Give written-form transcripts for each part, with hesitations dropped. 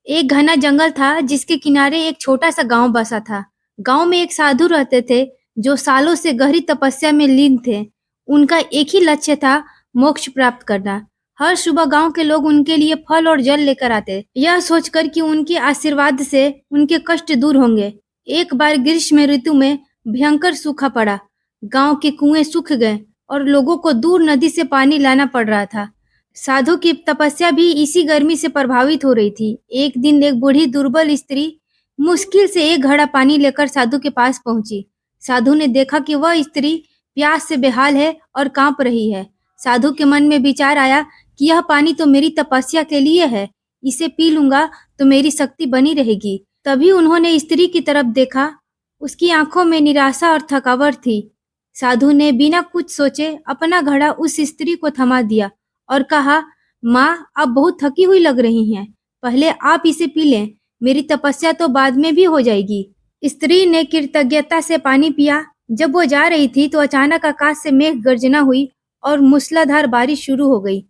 एक घना जंगल था जिसके किनारे एक छोटा सा गांव बसा था। गांव में एक साधु रहते थे जो सालों से गहरी तपस्या में लीन थे। उनका एक ही लक्ष्य था, मोक्ष प्राप्त करना। हर सुबह गांव के लोग उनके लिए फल और जल लेकर आते, यह सोचकर कि उनके आशीर्वाद से उनके कष्ट दूर होंगे। एक बार ग्रीष्म ऋतु में भयंकर सूखा पड़ा। गांव के कुएं सूख गए और लोगों को दूर नदी से पानी लाना पड़ रहा था। साधु की तपस्या भी इसी गर्मी से प्रभावित हो रही थी। एक दिन एक बूढ़ी दुर्बल स्त्री मुश्किल से एक घड़ा पानी लेकर साधु के पास पहुंची। साधु ने देखा कि वह स्त्री प्यास से बेहाल है और कांप रही है। साधु के मन में विचार आया कि यह पानी तो मेरी तपस्या के लिए है, इसे पी लूंगा तो मेरी शक्ति बनी रहेगी। तभी उन्होंने स्त्री की तरफ देखा। उसकी आंखों में निराशा और थकावट थी। साधु ने बिना कुछ सोचे अपना घड़ा उस स्त्री को थमा दिया और कहा, माँ, आप बहुत थकी हुई लग रही हैं। पहले आप इसे पी लें, मेरी तपस्या तो बाद में भी हो जाएगी। स्त्री ने कृतज्ञता से पानी पिया। जब वो जा रही थी तो अचानक आकाश से मेघ गर्जना हुई और मूसलाधार बारिश शुरू हो गई।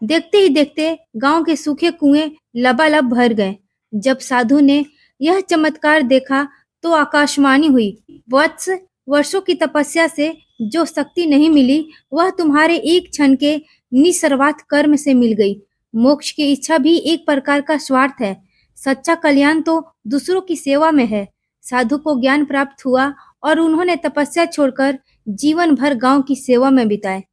देखते ही देखते गांव के सूखे कुएं लबालब भर गए। जब साधु ने यह चमत्कार देखा तो आकाशवाणी हुई, वत्स, वर्षों की तपस्या से जो शक्ति नहीं मिली वह तुम्हारे एक क्षण के निस्वार्थ कर्म से मिल गई। मोक्ष की इच्छा भी एक प्रकार का स्वार्थ है। सच्चा कल्याण तो दूसरों की सेवा में है। साधु को ज्ञान प्राप्त हुआ और उन्होंने तपस्या छोड़कर जीवन भर गांव की सेवा में बिताए।